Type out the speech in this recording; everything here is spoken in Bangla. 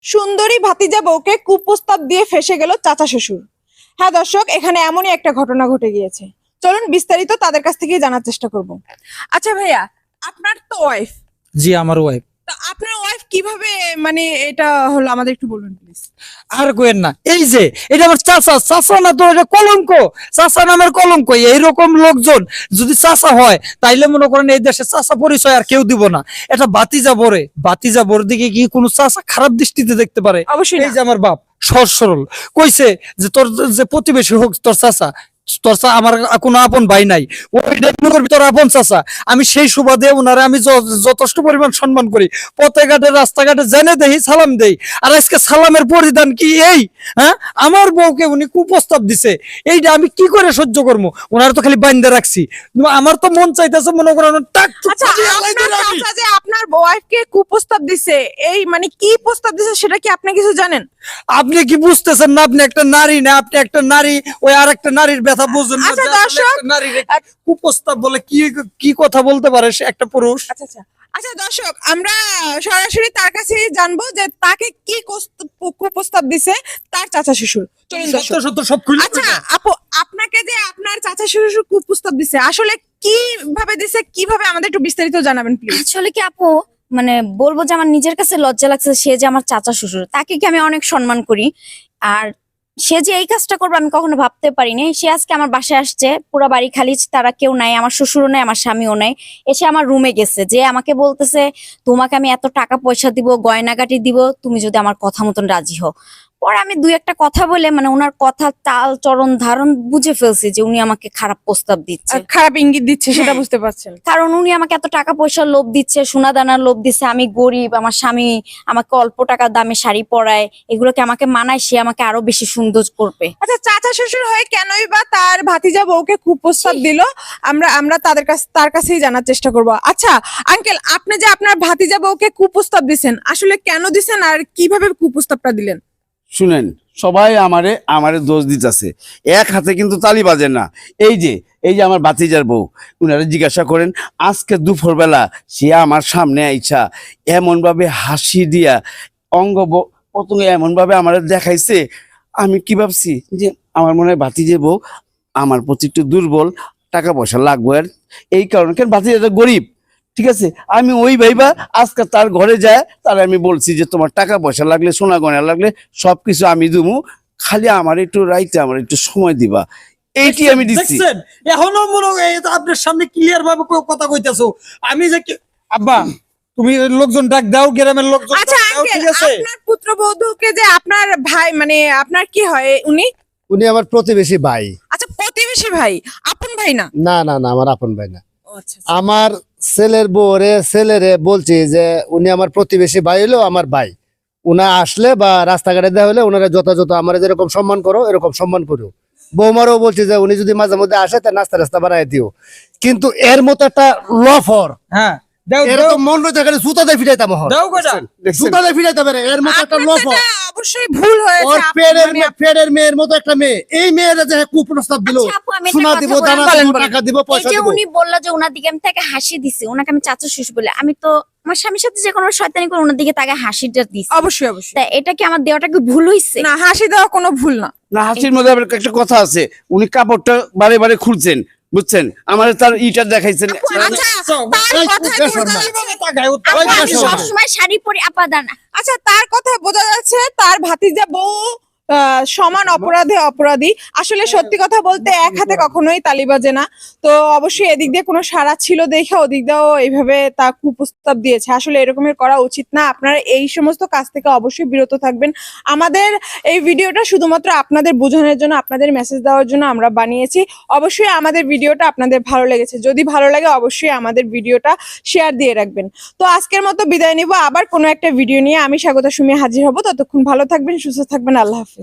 সুন্দরী ভাতিজা বউকে কুপ্রস্তাব দিয়ে ফেঁসে গেল চাচা শ্বশুর। হ্যাঁ দর্শক, এখানে এমনই একটা ঘটনা ঘটে গিয়েছে। চলুন বিস্তারিত তাদের কাছ থেকেই জানার চেষ্টা করব। আচ্ছা ভাইয়া, আপনার তো ওয়াইফ, জি আমার ওয়াইফ। তো আপনার ওয়াইফ কিভাবে মানে এটা হলো আমাদের একটু বলবেন প্লিজ। আর কোয়েন না, এই যে এটা আমার চাচা, চাচা না তো এটা কলঙ্ক, চাচা নামের কলঙ্ক। এইরকম লোকজন যদি চাচা হয় তাইলে মনে করেন এই দেশে চাচা পরিচয় আর কেউ দিব না। এটা বাতিজা বরে দিকে কি কোনো চাচা খারাপ দৃষ্টিতে দেখতে পারে? অবশ্যই না। এই যে আমার বাপ সহজ সরল কইছে যে তোর যে প্রতিবেশী হোক তোর চাচা, আমার কোনো আপন ভাই নাই, ওইটা মনে করবি তোর আপন চাচা। আমি সেই সুবাদে ওনারে আমি যথেষ্ট পরিমাণ সম্মান করি। পথে ঘাটে রাস্তাঘাটে জেনে দেই সালাম দেই। আর আজকে সালামের পরিধান কি এই? হ্যাঁ, আমার বউকে উনি কুপ্রস্তাব দিছে, এইটা আমি কি করে সহ্য করবো? ওনার তো খালি বাইন্দা রাখছি, আমার তো মন চাইতেছে মনে করেন আচ্ছা, আপনার চাচা যে আপনার ওয়াইফকে কুপ্রস্তাব দিছে, এই মানে কি প্রস্তাব দিছে সেটা কি আপনি কিছু জানেন? আপনি কি বুঝতেছেন না? আপনি একটা নারী না, আপনি একটা নারী, ওই আর একটা নারীর ব্যথা বুঝেন না? আচ্ছা যে আসলে দর্শক, একটা নারীর কুপ্রস্তাব বলে কি কি কথা বলতে পারে সে একটা পুরুষ? আচ্ছা আচ্ছা আচ্ছা দর্শক, আমরা সরাসরি তার কাছে জানবো যে তাকে কি কুপ্রস্তাব দিছে তার চাচা শ্বশুর। চলুন সত্য দর্শক। সত্য সব খুলে আচ্ছা আপু, আপনাকে যে আপনার চাচা শ্বশুর কুপ্রস্তাব দিছে আসলে কিভাবে দিছে, কিভাবে আমাদের একটু বিস্তারিত জানাবেন প্লিজ। আসলে কি আপু, মানে বলবো যে আমার নিজের কাছে লজ্জা লাগছে। সে যে আমার চাচা শ্বশুর, তাকে কি আমি অনেক সম্মান করি, আর সে যে এই কাজটা করবে আমি কখনো ভাবতে পারিনি। সে আজকে আমার বাসায় আসছে, পুরো বাড়ি খালি, তারা কেউ নাই, আমার শ্বশুরও নাই, আমার স্বামীও নাই। এসে আমার রুমে গেছে, যে আমাকে বলতেছে তোমাকে আমি এত টাকা পয়সা দিব, গয়নাগাটি দিব, তুমি যদি আমার কথা মতন রাজি হও। পরে আমি দুই একটা কথা বলে, মানে ওনার কথা চাল চরণ ধারণ বুঝে ফেলছি যে উনি আমাকে খারাপ প্রস্তাব দিচ্ছে, খারাপ ইঙ্গিত দিচ্ছে সেটা হ্যাঁ। বুঝতে পারছেন। কারণ উনি আমাকে এত টাকা পয়সার লোভ দিচ্ছে, সোনা দানার লোভ দিচ্ছে। আমি গরিব, আমার স্বামী আমাকে অল্প টাকার দামে শাড়ি পরায়, এগুলোকে আমাকে মানায়, সে আমাকে আরো বেশি সুন্দর করবে। আচ্ছা, চাচা শ্বশুর হয়ে কেনই বা তার ভাতিজা বউকে কুপ্রস্তাব দিল, আমরা তার কাছেই জানার চেষ্টা করব। আচ্ছা আঙ্কেল, আপনি যে আপনার ভাতিজা বউকে কুপ্রস্তাব দিছেন আসলে কেন দিছেন আর কিভাবে কুপ্রস্তাবটা দিলেন? শুনেন, সবাই আমারে দোষ দিতেছে, এক হাতে কিন্তু তালি বাজে না। এই যে আমার বাতিজার বউ, উনারা জিজ্ঞাসা করেন, আজকে দুপুরবেলা সে আমার সামনে আইছা এমন ভাবে হাসি দিয়া অঙ্গ প্রত্যঙ্গ এমন ভাবে আমার দেখাইছে, আমি কি ভাবছি যে আমার মনে হয় বাতিজে বউ আমার প্রতি একটু দুর্বল, টাকা পয়সা লাগবে, আর এই কারণে কেন বাতিজাটা গরিব, ঠিক আছে। আমি ওই ভাইবা আজকে তার ঘরে যায়, তার আমি বলছি যে তোমার টাকা পয়সা লাগলে, সোনা গয়না লাগলে সবকিছু আমি দিমু, খালি আমার একটু রাইতে আমার একটু সময় দিবা, এইটি আমি দিচ্ছি। দেখছেন, এখনো মনে হয় এই তো আপনার সামনে ক্লিয়ার ভাবে কথা কইতাছো। আমি যে আব্বা, তুমি লোকজন ডাক দাও, গ্রামের লোকজন আচ্ছা ডাক দাও, আঙ্কেল, ঠিক আছে? আপনার পুত্রবধূকে যে আপনার ভাই, মানে আপনার কি হয় উনি? উনি আমার প্রতিবেশী ভাই। আচ্ছা, প্রতিবেশী ভাই, আপন ভাই না? না না না, আমার আপন ভাই না। ও আচ্ছা। আমার ছেলের বউরে ছেলেরে বলছি যে উনি আমার প্রতিবেশী ভাই হলো আমার ভাই। উনা আসলে বা রাস্তাঘাটে দেওয়া হলে ওনারা যথাযথ আমার যেরকম সম্মান করো এরকম সম্মান করো। বৌমারও বলছি যে উনি যদি মাঝে মধ্যে আসে তার নাস্তা রাস্তা বানাই দিও, কিন্তু এর মতো একটা লফর, হ্যাঁ দাও দাও এরকম মন রয়েছে জুতা দিয়ে ফিরাইতাম, দাও গোটা। জুতা দিয়ে ফিরাইতে পারে, এর মতো একটা আপনার লফর। যেটা অবশ্যই ভুল হয়েছে। ওর পেটের মেয়ের মতো একটা মেয়ে, এই মেয়েরা যে কুপ্রস্তাব দিল, আচ্ছা আপু, আমি একটা সোনা কথা দিব, বলি। দানা বলেন, দিব, বলেন। টাকা দিব, এই পয়সা যে দিব। উনি বললো যে ওনার দিকে আমি তাকে হাসি দিছি, ওনাকে আমি চাচা শ্বশুর বলে, আমি তো আমার স্বামীর সাথে যে কোনো শয়তানি করে ওনার দিকে তাকে হাসিটা দিছি। অবশ্যই অবশ্যই তা এটা কি আমার দেওয়াটা কি ভুল হইছে? না, হাসি দেওয়া কোনো ভুল না। না, হাসির মধ্যে আবার একটা কথা আছে, উনি কাপড়টা বারে বারে খুলছেন, বুঝছেন, আমার তার ইটা দেখাইছেন। আচ্ছা, তার কথায় আমি সবসময় শাড়ি পরি আপা দানা। আচ্ছা, তার কথা বোঝা যাচ্ছে তার ভাতিজা বউ সমান অপরাধে অপরাধী। আসলে সত্যি কথা বলতে এক হাতে কখনোই তালি বাজে না। তো অবশ্যই এদিক দিয়ে কোনো সাড়া ছিল দেখে ওদিক দিয়েও এইভাবে তা কুপ্রস্তাব দিয়েছে। আসলে এরকমের করা উচিত না। আপনারা এই সমস্ত কাজ থেকে অবশ্যই বিরত থাকবেন। আমাদের এই ভিডিওটা শুধুমাত্র আপনাদের বোঝানোর জন্য, আপনাদের মেসেজ দেওয়ার জন্য আমরা বানিয়েছি। অবশ্যই আমাদের ভিডিওটা আপনাদের ভালো লেগেছে, যদি ভালো লাগে অবশ্যই আমাদের ভিডিওটা শেয়ার দিয়ে রাখবেন। তো আজকের মতো বিদায় নিব, আবার কোনো একটা ভিডিও নিয়ে আমি স্বাগতা সুমি হাজির হব। ততক্ষণ ভালো থাকবেন, সুস্থ থাকবেন, আল্লাহ হাফেজ।